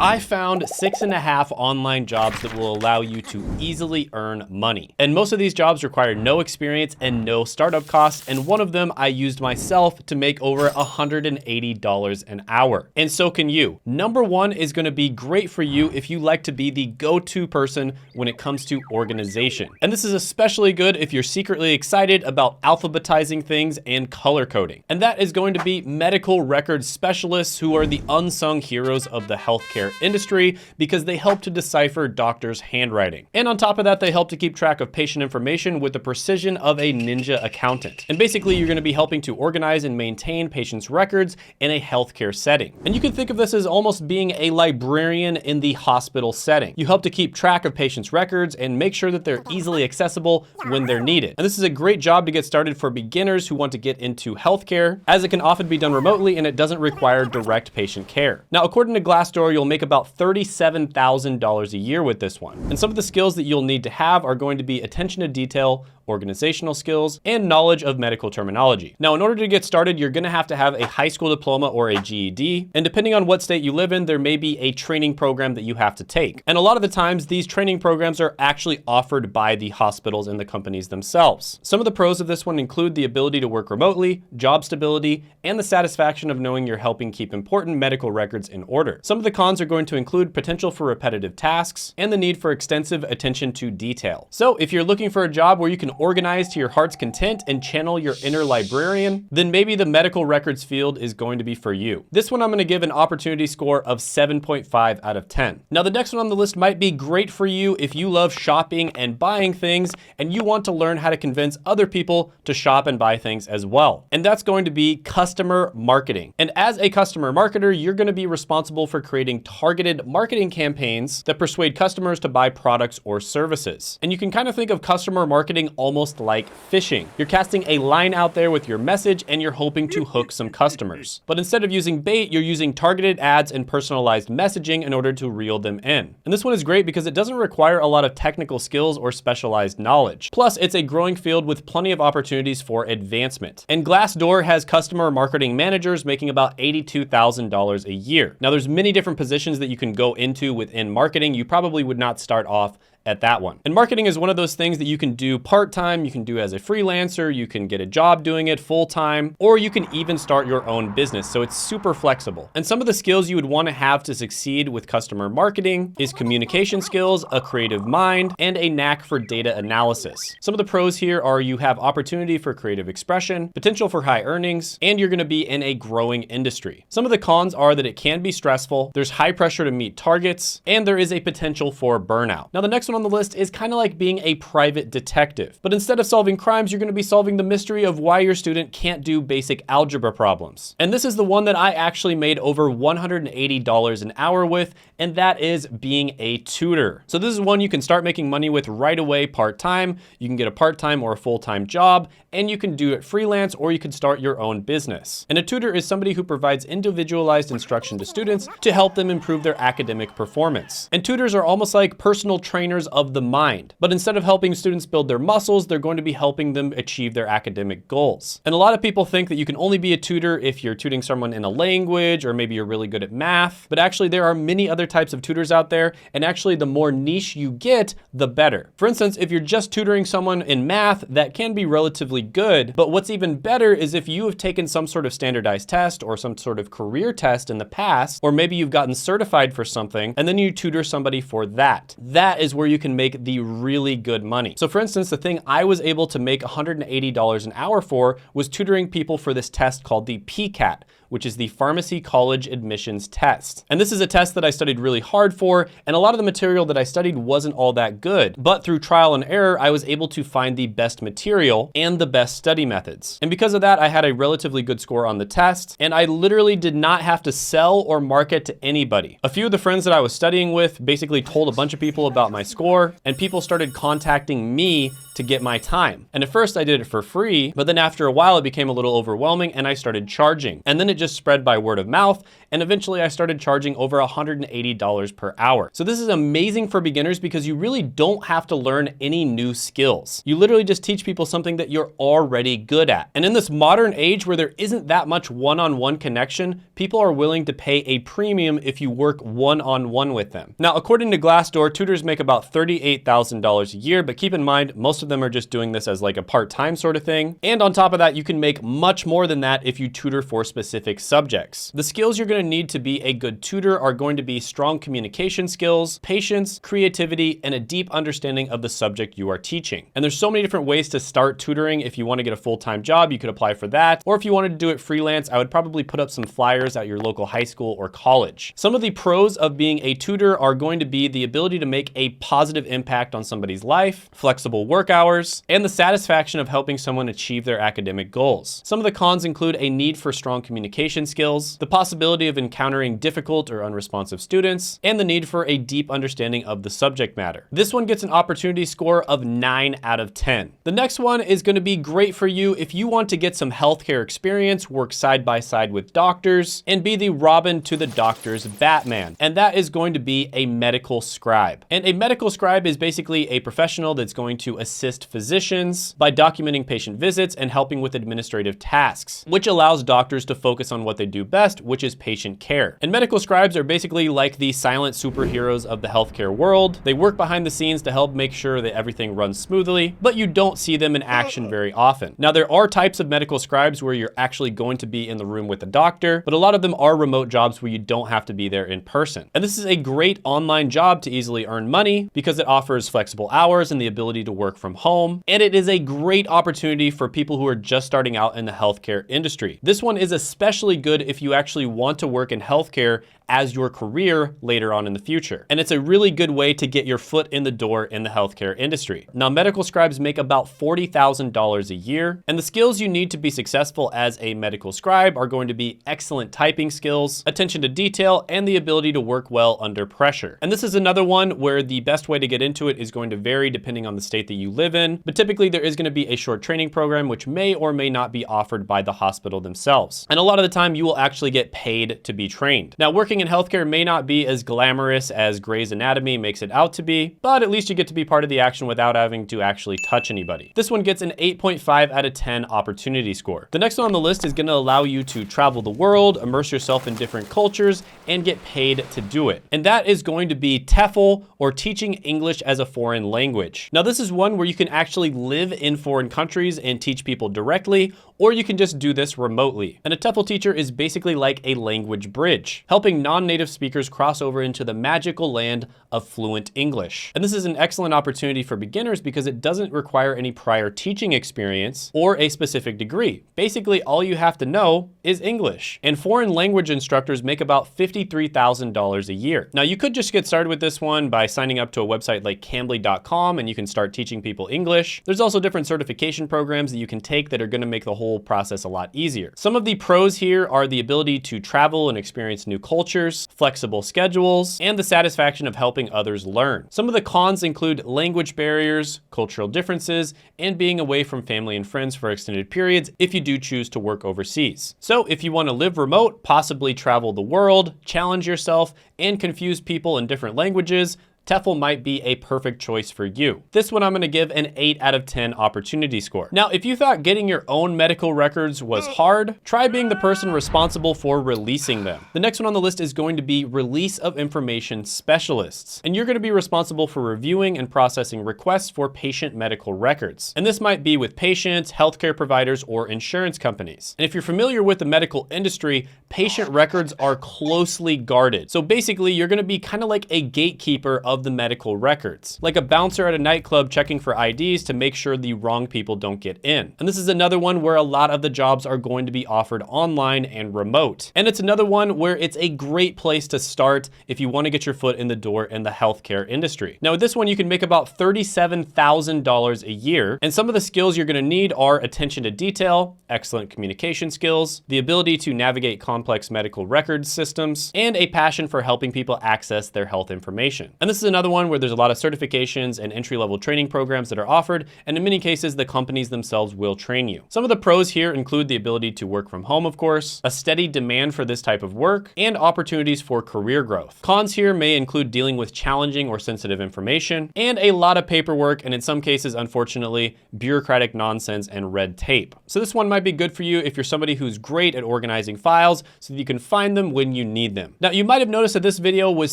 I found 6.5 online jobs that will allow you to easily earn money. And most of these jobs require no experience and no startup costs. And one of them I used myself to make over $180 an hour. And so can you. Number one is going to be great for you if you like to be the go-to person when it comes to organization. And this is especially good if you're secretly excited about alphabetizing things and color coding. And that is going to be medical records specialists, who are the unsung heroes of the healthcare industry because they help to decipher doctors' handwriting. And on top of that, they help to keep track of patient information with the precision of a ninja accountant. And basically, you're going to be helping to organize and maintain patients' records in a healthcare setting. And you can think of this as almost being a librarian in the hospital setting. You help to keep track of patients' records and make sure that they're easily accessible when they're needed. And this is a great job to get started for beginners who want to get into healthcare, as it can often be done remotely and it doesn't require direct patient care. Now, according to Glassdoor, you'll make about $37,000 a year with this one. And some of the skills that you'll need to have are going to be attention to detail, organizational skills, and knowledge of medical terminology. Now, in order to get started, you're gonna have to have a high school diploma or a GED. And depending on what state you live in, there may be a training program that you have to take. And a lot of the times, these training programs are actually offered by the hospitals and the companies themselves. Some of the pros of this one include the ability to work remotely, job stability, and the satisfaction of knowing you're helping keep important medical records in order. Some of the cons are going to include potential for repetitive tasks and the need for extensive attention to detail. So if you're looking for a job where you can organize to your heart's content and channel your inner librarian, then maybe the medical records field is going to be for you. This one I'm going to give an opportunity score of 7.5 out of 10. Now, the next one on the list might be great for you if you love shopping and buying things and you want to learn how to convince other people to shop and buy things as well. And that's going to be customer marketing. And as a customer marketer, you're going to be responsible for creating targeted marketing campaigns that persuade customers to buy products or services. And you can kind of think of customer marketing almost like fishing. You're casting a line out there with your message and you're hoping to hook some customers. But instead of using bait, you're using targeted ads and personalized messaging in order to reel them in. And this one is great because it doesn't require a lot of technical skills or specialized knowledge. Plus, it's a growing field with plenty of opportunities for advancement. And Glassdoor has customer marketing managers making about $82,000 a year. Now, there's many different positions that you can go into within marketing. You probably would not start off at that one. And marketing is one of those things that you can do part-time, you can do as a freelancer, you can get a job doing it full-time, or you can even start your own business. So it's super flexible. And some of the skills you would want to have to succeed with customer marketing is communication skills, a creative mind, and a knack for data analysis. Some of the pros here are you have opportunity for creative expression, potential for high earnings, and you're going to be in a growing industry. Some of the cons are that it can be stressful, there's high pressure to meet targets, and there is a potential for burnout. Now, the next one on the list is kind of like being a private detective, but instead of solving crimes, you're going to be solving the mystery of why your student can't do basic algebra problems. And this is the one that I actually made over $180 an hour with, and that is being a tutor. So this is one you can start making money with right away part-time. You can get a part-time or a full-time job, and you can do it freelance, or you can start your own business. And a tutor is somebody who provides individualized instruction to students to help them improve their academic performance. And tutors are almost like personal trainers of the mind, but instead of helping students build their muscles, they're going to be helping them achieve their academic goals. And a lot of people think that you can only be a tutor if you're tutoring someone in a language, or maybe you're really good at math, but actually there are many other types of tutors out there, and actually the more niche you get, the better. For instance, if you're just tutoring someone in math, that can be relatively good, but what's even better is if you have taken some sort of standardized test or some sort of career test in the past, or maybe you've gotten certified for something, and then you tutor somebody for that. That is where you can make the really good money. So for instance, the thing I was able to make $180 an hour for was tutoring people for this test called the PCAT, which is the Pharmacy College Admissions Test. And this is a test that I studied really hard for, and a lot of the material that I studied wasn't all that good. But through trial and error, I was able to find the best material and the best study methods. And because of that, I had a relatively good score on the test, and I literally did not have to sell or market to anybody. A few of the friends that I was studying with basically told a bunch of people about my score, and people started contacting me to get my time. And at first I did it for free, but then after a while it became a little overwhelming and I started charging. And then it just spread by word of mouth, and eventually I started charging over $180 per hour. So this is amazing for beginners because you really don't have to learn any new skills. You literally just teach people something that you're already good at. And in this modern age where there isn't that much one-on-one connection, people are willing to pay a premium if you work one-on-one with them. Now, according to Glassdoor, tutors make about $38,000 a year, but keep in mind, most of them are just doing this as like a part-time sort of thing. And on top of that, you can make much more than that if you tutor for specific subjects. The skills you're going to need to be a good tutor are going to be strong communication skills, patience, creativity, and a deep understanding of the subject you are teaching. And there's so many different ways to start tutoring. If you want to get a full-time job, you could apply for that. Or if you wanted to do it freelance, I would probably put up some flyers at your local high school or college. Some of the pros of being a tutor are going to be the ability to make a positive impact on somebody's life, flexible work hours, and the satisfaction of helping someone achieve their academic goals. Some of the cons include a need for strong communication skills, the possibility of encountering difficult or unresponsive students, and the need for a deep understanding of the subject matter. This one gets an opportunity score of 9 out of 10. The next one is going to be great for you if you want to get some healthcare experience, work side by side with doctors, and be the Robin to the doctor's Batman. And that is going to be a medical scribe. And a medical scribe is basically a professional that's going to assist physicians by documenting patient visits and helping with administrative tasks, which allows doctors to focus on what they do best, which is patient care. And medical scribes are basically like the silent superheroes of the healthcare world. They work behind the scenes to help make sure that everything runs smoothly, but you don't see them in action very often. Now, there are types of medical scribes where you're actually going to be in the room with the doctor, but a lot of them are remote jobs where you don't have to be there in person. And this is a great online job to easily earn money because it offers flexible hours and the ability to work from home. And it is a great opportunity for people who are just starting out in the healthcare industry. This one is especially good if you actually want to work in healthcare as your career later on in the future. And it's a really good way to get your foot in the door in the healthcare industry. Now, medical scribes make about $40,000 a year, and the skills you need to be successful as a medical scribe are going to be excellent typing skills, attention to detail, and the ability to work well under pressure. And this is another one where the best way to get into it is going to vary depending on the state that you live in, but typically there is going to be a short training program which may or may not be offered by the hospital themselves. And a lot of the time you will actually get paid to be trained. Now, working in healthcare may not be as glamorous as Grey's Anatomy makes it out to be, but at least you get to be part of the action without having to actually touch anybody. This one gets an 8.5 out of 10 opportunity score. The next one on the list is going to allow you to travel the world, immerse yourself in different cultures, and get paid to do it. And that is going to be TEFL, or teaching English as a foreign language. Now, this is one where you can actually live in foreign countries and teach people directly, or you can just do this remotely. And a TEFL teacher is basically like a language bridge, helping non-native speakers cross over into the magical land of fluent English. And this is an excellent opportunity for beginners because it doesn't require any prior teaching experience or a specific degree. Basically, all you have to know is English. And foreign language instructors make about $53,000 a year. Now, you could just get started with this one by signing up to a website like Cambly.com and you can start teaching people English. There's also different certification programs that you can take that are going to make the whole process a lot easier. Some of the pros here are the ability to travel and experience new cultures, flexible schedules, and the satisfaction of helping others learn. Some of the cons include language barriers, cultural differences, and being away from family and friends for extended periods if you do choose to work overseas. So if you want to live remote, possibly travel the world, challenge yourself, and confuse people in different languages, TEFL might be a perfect choice for you. This one I'm going to give an 8 out of 10 opportunity score. Now, if you thought getting your own medical records was hard, try being the person responsible for releasing them. The next one on the list is going to be release of information specialists. And you're going to be responsible for reviewing and processing requests for patient medical records. And this might be with patients, healthcare providers, or insurance companies. And if you're familiar with the medical industry, patient records are closely guarded. So basically, you're going to be kind of like a gatekeeper of the medical records, like a bouncer at a nightclub checking for IDs to make sure the wrong people don't get in. And this is another one where a lot of the jobs are going to be offered online and remote. And it's another one where it's a great place to start if you want to get your foot in the door in the healthcare industry. Now, with this one, you can make about $37,000 a year. And some of the skills you're going to need are attention to detail, excellent communication skills, the ability to navigate complex medical record systems, and a passion for helping people access their health information. And this is another one where there's a lot of certifications and entry-level training programs that are offered, and in many cases, the companies themselves will train you. Some of the pros here include the ability to work from home, of course, a steady demand for this type of work, and opportunities for career growth. Cons here may include dealing with challenging or sensitive information, and a lot of paperwork, and in some cases, unfortunately, bureaucratic nonsense and red tape. So this one might be good for you if you're somebody who's great at organizing files so that you can find them when you need them. Now, you might have noticed that this video was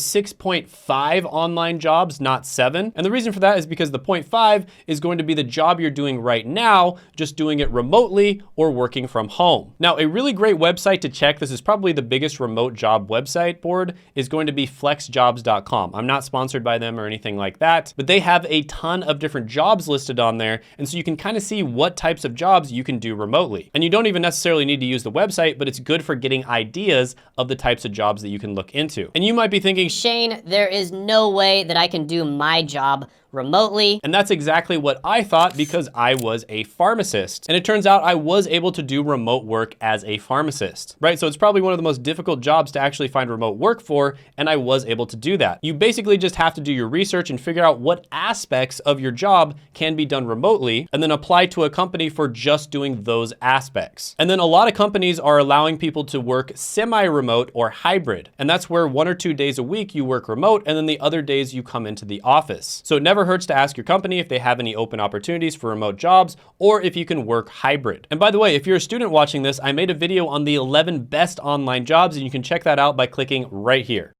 6.5 online jobs, not 7. And the reason for that is because the 0.5 is going to be the job you're doing right now, just doing it remotely or working from home. Now, a really great website to check, this is probably the biggest remote job website board, is going to be flexjobs.com. I'm not sponsored by them or anything like that, but they have a ton of different jobs listed on there. And so you can kind of see what types of jobs you can do remotely. And you don't even necessarily need to use the website, but it's good for getting ideas of the types of jobs that you can look into. And you might be thinking, Shane, there is no way that I can do my job remotely. And that's exactly what I thought because I was a pharmacist. And it turns out I was able to do remote work as a pharmacist, right? So it's probably one of the most difficult jobs to actually find remote work for, and I was able to do that. You basically just have to do your research and figure out what aspects of your job can be done remotely, and then apply to a company for just doing those aspects. And then a lot of companies are allowing people to work semi-remote or hybrid. And that's where 1 or 2 days a week you work remote, and then the other days you come into the office. So it never hurts to ask your company if they have any open opportunities for remote jobs or if you can work hybrid. And by the way, if you're a student watching this, I made a video on the 11 best online jobs, and you can check that out by clicking right here.